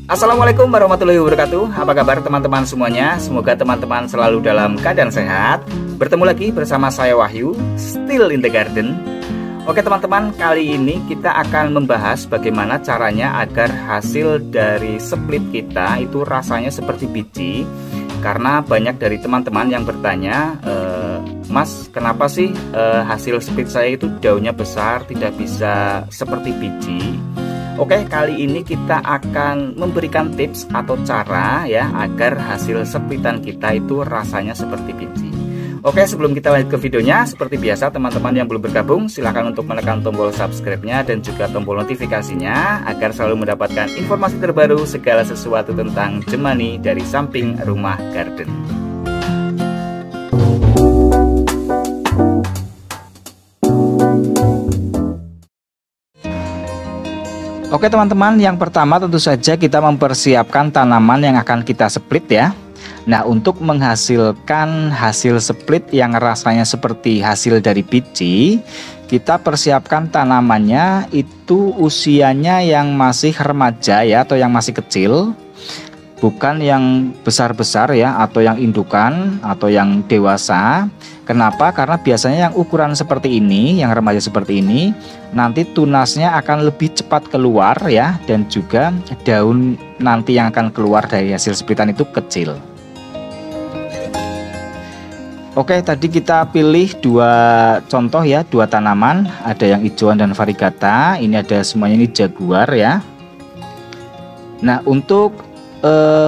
Assalamualaikum warahmatullahi wabarakatuh. Apa kabar teman-teman semuanya? Semoga teman-teman selalu dalam keadaan sehat. Bertemu lagi bersama saya Wahyu, Still in the Garden. Oke teman-teman, kali ini kita akan membahas bagaimana caranya agar hasil dari split kita itu rasanya seperti biji. Karena banyak dari teman-teman yang bertanya, Mas, kenapa sih hasil split saya itu daunnya besar, tidak bisa seperti biji? Oke, kali ini kita akan memberikan tips atau cara ya agar hasil splitan kita itu rasanya seperti biji. Oke, sebelum kita lanjut ke videonya, seperti biasa teman-teman yang belum bergabung silahkan untuk menekan tombol subscribe-nya dan juga tombol notifikasinya agar selalu mendapatkan informasi terbaru segala sesuatu tentang Jemani dari samping rumah garden. Oke teman-teman, yang pertama tentu saja kita mempersiapkan tanaman yang akan kita split ya. Nah, untuk menghasilkan hasil split yang rasanya seperti hasil dari biji, kita persiapkan tanamannya itu usianya yang masih remaja ya, atau yang masih kecil. Bukan yang besar-besar ya, atau yang indukan atau yang dewasa. Kenapa? Karena biasanya yang ukuran seperti ini, yang remaja seperti ini, nanti tunasnya akan lebih cepat keluar ya, dan juga daun nanti yang akan keluar dari hasil splitan itu kecil. Oke, tadi kita pilih dua contoh ya, dua tanaman, ada yang hijauan dan variegata. Ini ada semuanya, ini jaguar ya. Nah, untuk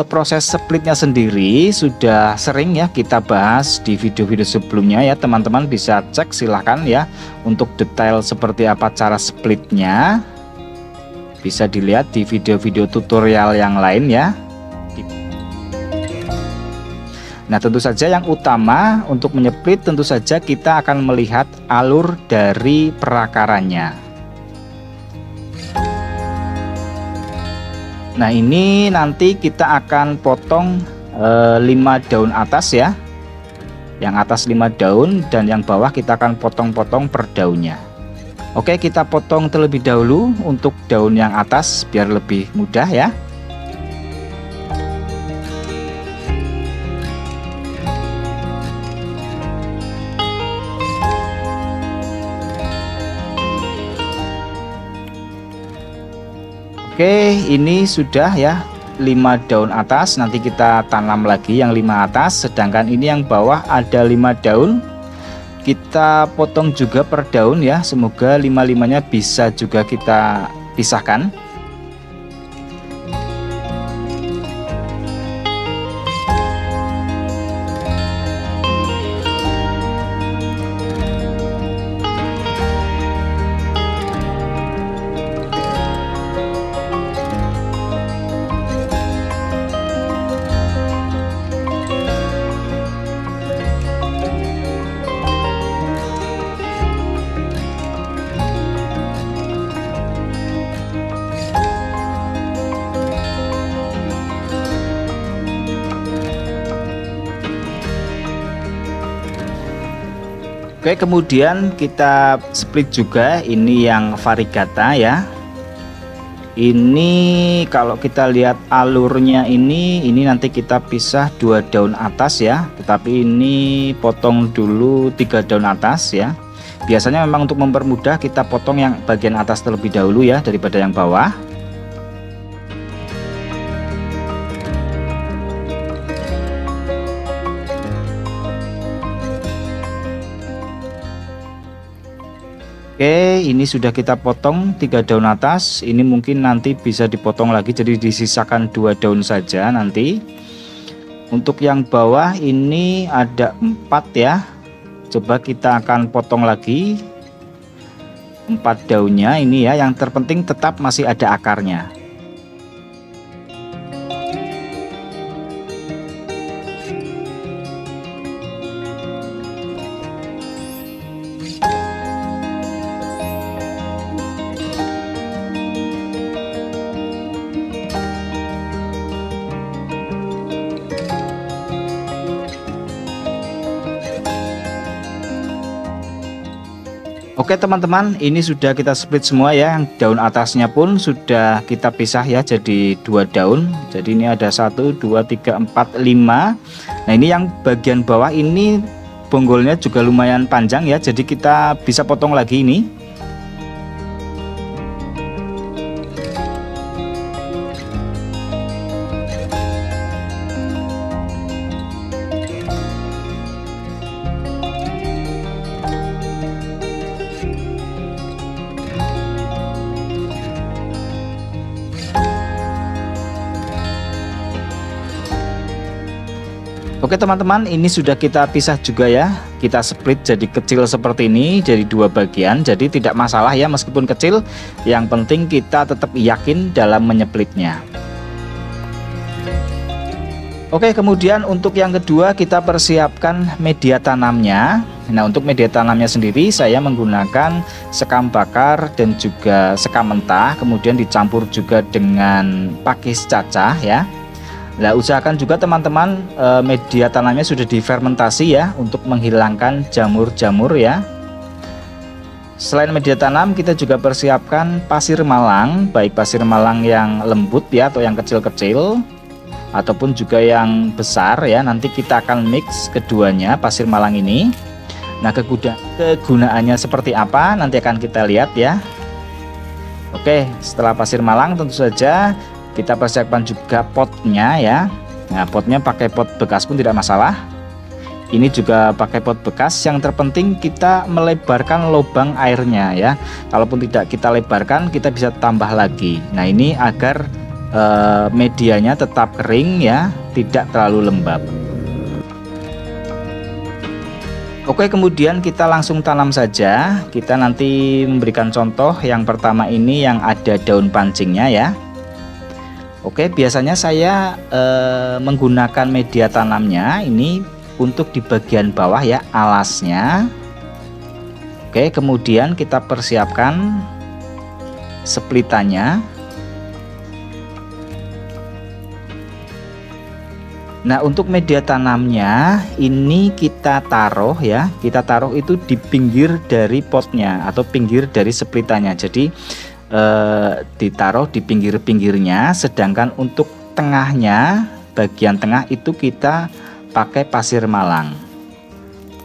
proses splitnya sendiri sudah sering ya kita bahas di video-video sebelumnya ya, teman-teman bisa cek silahkan ya, untuk detail seperti apa cara splitnya bisa dilihat di video-video tutorial yang lain ya. Nah, tentu saja yang utama untuk menyeplit tentu saja kita akan melihat alur dari perakarannya. Nah, ini nanti kita akan potong 5 daun atas ya. Yang atas 5 daun dan yang bawah kita akan potong-potong per daunnya. Oke, kita potong terlebih dahulu untuk daun yang atas biar lebih mudah ya. Oke, ini sudah ya 5 daun atas, nanti kita tanam lagi yang 5 atas, sedangkan ini yang bawah ada 5 daun. Kita potong juga per daun ya, semoga 5-5-nya bisa juga kita pisahkan. Oke, kemudian kita split juga ini yang variegata ya. Ini kalau kita lihat alurnya ini nanti kita pisah 2 daun atas ya, tetapi ini potong dulu 3 daun atas ya. Biasanya memang untuk mempermudah kita potong yang bagian atas terlebih dahulu ya daripada yang bawah. Oke, ini sudah kita potong 3 daun atas. Ini mungkin nanti bisa dipotong lagi, jadi disisakan 2 daun saja nanti. Untuk yang bawah ini ada 4 ya. Coba kita akan potong lagi 4 daunnya ini ya. Yang terpenting tetap masih ada akarnya. Oke teman-teman, ini sudah kita split semua ya. Yang daun atasnya pun sudah kita pisah ya jadi 2 daun. Jadi ini ada 1, 2, 3, 4, 5. Nah ini yang bagian bawah ini bonggolnya juga lumayan panjang ya. Jadi kita bisa potong lagi ini. Oke teman-teman, ini sudah kita pisah juga ya. Kita split jadi kecil seperti ini, jadi 2 bagian. Jadi tidak masalah ya meskipun kecil. Yang penting kita tetap yakin dalam menyeplitnya. Oke, kemudian untuk yang kedua kita persiapkan media tanamnya. Nah untuk media tanamnya sendiri saya menggunakan sekam bakar dan juga sekam mentah. Kemudian dicampur juga dengan pakis cacah ya. Nah usahakan juga teman-teman media tanamnya sudah difermentasi ya untuk menghilangkan jamur-jamur ya. Selain media tanam kita juga persiapkan pasir malang, baik pasir malang yang lembut ya atau yang kecil-kecil ataupun juga yang besar ya. Nanti kita akan mix keduanya pasir malang ini. Nah kegunaannya seperti apa nanti akan kita lihat ya. Oke, setelah pasir malang tentu saja kita persiapkan juga potnya ya. Nah potnya pakai pot bekas pun tidak masalah. Ini juga pakai pot bekas. Yang terpenting kita melebarkan lubang airnya ya. Kalaupun tidak kita lebarkan kita bisa tambah lagi. Nah ini agar medianya tetap kering ya, tidak terlalu lembab. Oke, kemudian kita langsung tanam saja. Kita nanti memberikan contoh. Yang pertama ini yang ada daun pancingnya ya. Oke, biasanya saya menggunakan media tanamnya ini untuk di bagian bawah ya, alasnya. Oke, kemudian kita persiapkan splitannya. Nah untuk media tanamnya ini kita taruh ya, kita taruh itu di pinggir dari potnya atau pinggir dari splitannya. Jadi ditaruh di pinggir-pinggirnya, sedangkan untuk tengahnya, bagian tengah itu kita pakai pasir malang.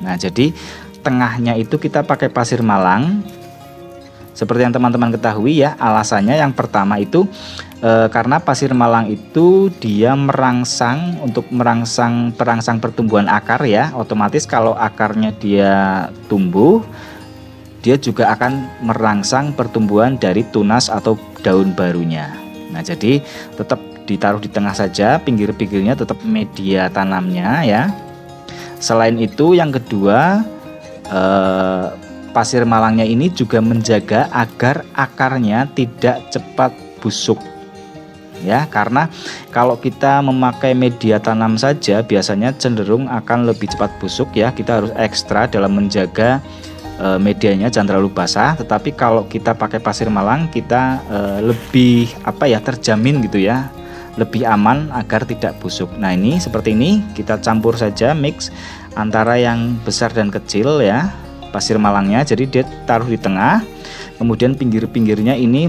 Nah jadi tengahnya itu kita pakai pasir malang. Seperti yang teman-teman ketahui ya, alasannya yang pertama itu karena pasir malang itu dia merangsang untuk perangsang pertumbuhan akar ya. Otomatis kalau akarnya dia tumbuh, dia juga akan merangsang pertumbuhan dari tunas atau daun barunya. Nah jadi tetap ditaruh di tengah saja, pinggir-pinggirnya tetap media tanamnya ya. Selain itu yang kedua, pasir malangnya ini juga menjaga agar akarnya tidak cepat busuk ya. Karena kalau kita memakai media tanam saja biasanya cenderung akan lebih cepat busuk ya. Kita harus ekstra dalam menjaga medianya jangan terlalu basah. Tetapi kalau kita pakai pasir malang kita lebih terjamin gitu ya, lebih aman agar tidak busuk. Nah ini seperti ini kita campur saja, mix antara yang besar dan kecil ya pasir malangnya. Jadi dia taruh di tengah, kemudian pinggir-pinggirnya ini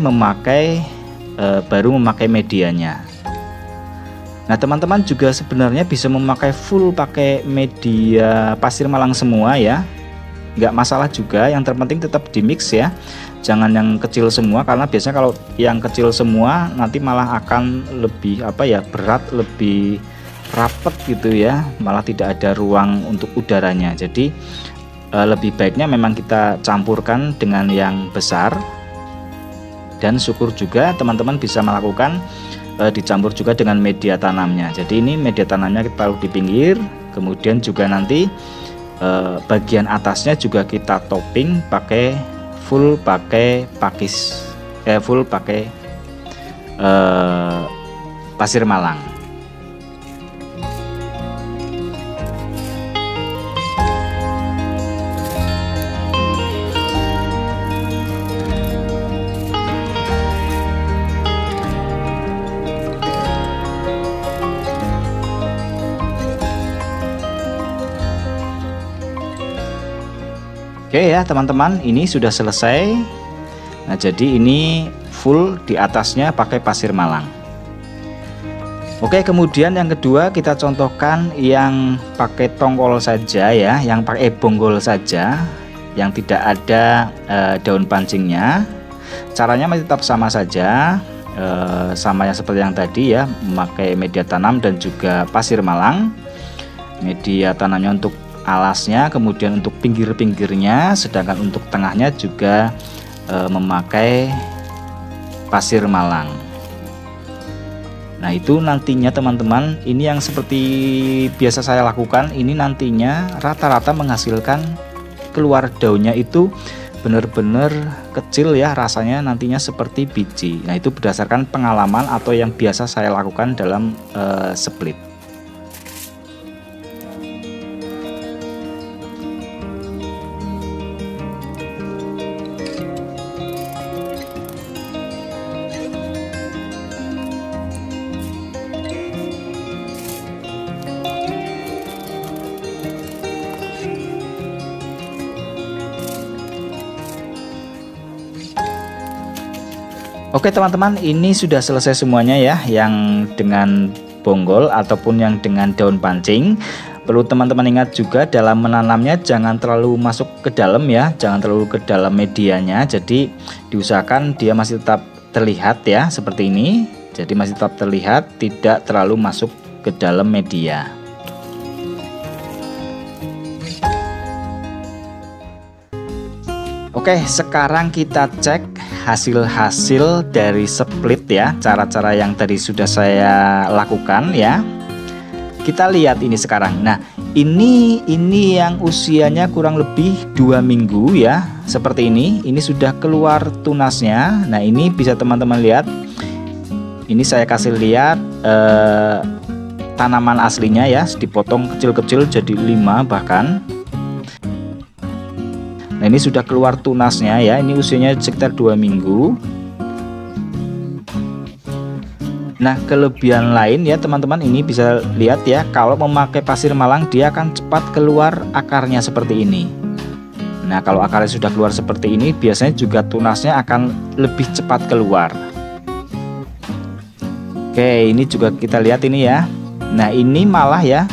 baru memakai medianya. Nah teman-teman juga sebenarnya bisa memakai full pakai media pasir malang semua ya, nggak masalah juga. Yang terpenting tetap di mix ya, jangan yang kecil semua, karena biasanya kalau yang kecil semua nanti malah akan lebih berat, lebih rapet gitu ya, malah tidak ada ruang untuk udaranya. Jadi lebih baiknya memang kita campurkan dengan yang besar. Dan syukur juga teman-teman bisa melakukan dicampur juga dengan media tanamnya. Jadi ini media tanamnya kita taruh di pinggir, kemudian juga nanti bagian atasnya juga kita topping pakai full pakai pasir malang. Oke ya teman-teman, ini sudah selesai. Nah jadi ini full di atasnya pakai pasir malang. Oke, kemudian yang kedua kita contohkan yang pakai tongkol saja ya, yang pakai bonggol saja, yang tidak ada daun pancingnya. Caranya masih tetap sama saja, sama yang seperti yang tadi ya, memakai media tanam dan juga pasir malang. Media tanamnya untuk alasnya, kemudian untuk pinggir-pinggirnya, sedangkan untuk tengahnya juga memakai pasir malang. Nah itu nantinya teman-teman, ini yang seperti biasa saya lakukan, ini nantinya rata-rata menghasilkan keluar daunnya itu benar-benar kecil ya, rasanya nantinya seperti biji. Nah itu berdasarkan pengalaman atau yang biasa saya lakukan dalam split. Oke teman-teman, ini sudah selesai semuanya ya, yang dengan bonggol ataupun yang dengan daun pancing. Perlu teman-teman ingat juga dalam menanamnya jangan terlalu masuk ke dalam ya, jangan terlalu ke dalam medianya. Jadi diusahakan dia masih tetap terlihat ya, seperti ini. Jadi masih tetap terlihat, tidak terlalu masuk ke dalam media. Oke, sekarang kita cek hasil-hasil dari split ya, cara-cara yang tadi sudah saya lakukan ya. Kita lihat ini sekarang. Nah ini yang usianya kurang lebih 2 minggu ya, seperti ini sudah keluar tunasnya. Nah ini bisa teman-teman lihat, ini saya kasih lihat tanaman aslinya ya, dipotong kecil-kecil jadi 5 bahkan. Nah ini sudah keluar tunasnya ya, ini usianya sekitar 2 minggu. Nah kelebihan lain ya teman-teman, ini bisa lihat ya, kalau memakai pasir malang dia akan cepat keluar akarnya seperti ini. Nah kalau akarnya sudah keluar seperti ini, biasanya juga tunasnya akan lebih cepat keluar. Oke, ini juga kita lihat ini ya. Nah ini malah ya,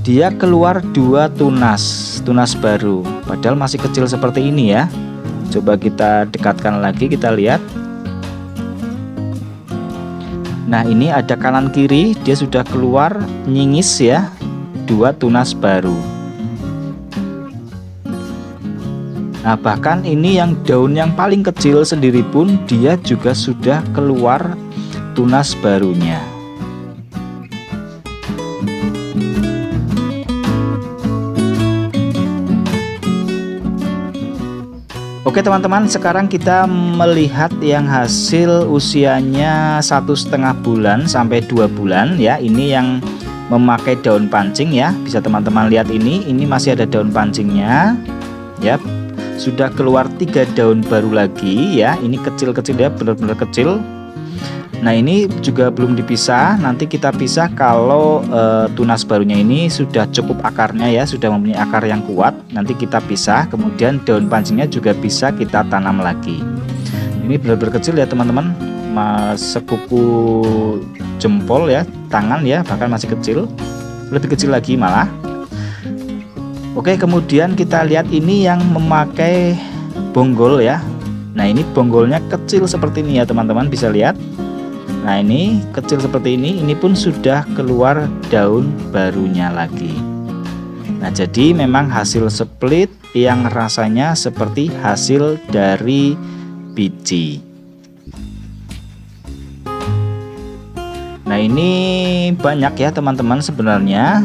dia keluar 2 tunas baru, padahal masih kecil seperti ini ya. Coba kita dekatkan lagi, kita lihat. Nah ini ada kanan kiri, dia sudah keluar nyingis ya, 2 tunas baru. Nah bahkan ini yang daun yang paling kecil sendiri pun dia juga sudah keluar tunas barunya. Oke teman-teman, sekarang kita melihat yang hasil usianya 1,5 bulan sampai 2 bulan ya. Ini yang memakai daun pancing ya, bisa teman-teman lihat ini masih ada daun pancingnya ya. Sudah keluar 3 daun baru lagi ya, ini kecil-kecil ya, benar-benar kecil. Nah ini juga belum dipisah, nanti kita pisah kalau tunas barunya ini sudah cukup akarnya ya, sudah mempunyai akar yang kuat. Nanti kita pisah, kemudian daun pancingnya juga bisa kita tanam lagi. Ini benar-benar kecil ya teman-teman, sekuku jempol ya, tangan ya, bahkan masih kecil, lebih kecil lagi malah. Oke, kemudian kita lihat ini yang memakai bonggol ya. Nah ini bonggolnya kecil seperti ini ya teman-teman, bisa lihat. Nah ini kecil seperti ini pun sudah keluar daun barunya lagi. Nah jadi memang hasil split yang rasanya seperti hasil dari biji. Nah ini banyak ya teman-teman sebenarnya.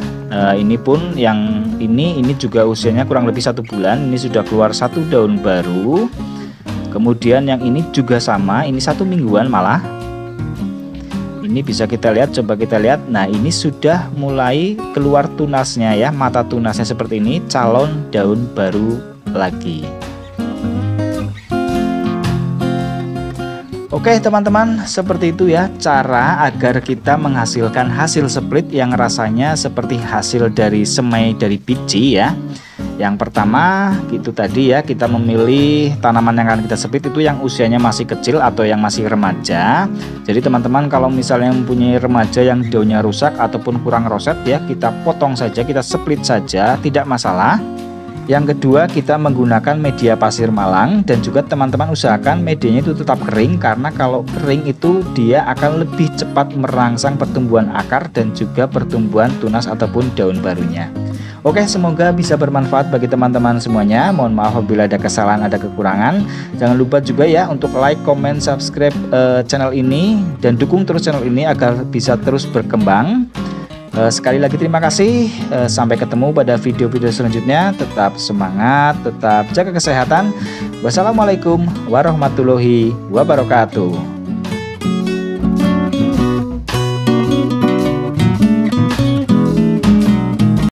Ini pun yang ini juga usianya kurang lebih 1 bulan. Ini sudah keluar 1 daun baru. Kemudian yang ini juga sama, ini 1 mingguan malah. Ini bisa kita lihat, coba kita lihat. Nah ini sudah mulai keluar tunasnya ya, mata tunasnya seperti ini, calon daun baru lagi. Oke teman-teman, seperti itu ya cara agar kita menghasilkan hasil split yang rasanya seperti hasil dari semai dari biji ya. Yang pertama itu tadi ya, kita memilih tanaman yang akan kita split itu yang usianya masih kecil atau yang masih remaja. Jadi teman-teman kalau misalnya mempunyai remaja yang daunnya rusak ataupun kurang roset ya, kita potong saja, kita split saja, tidak masalah. Yang kedua, kita menggunakan media pasir malang, dan juga teman-teman usahakan medianya itu tetap kering, karena kalau kering itu dia akan lebih cepat merangsang pertumbuhan akar dan juga pertumbuhan tunas ataupun daun barunya. Oke, semoga bisa bermanfaat bagi teman-teman semuanya. Mohon maaf apabila ada kesalahan, ada kekurangan. Jangan lupa juga ya untuk like, comment, subscribe channel ini, dan dukung terus channel ini agar bisa terus berkembang. Sekali lagi terima kasih. Sampai ketemu pada video-video selanjutnya. Tetap semangat, tetap jaga kesehatan. Wassalamualaikum warahmatullahi wabarakatuh.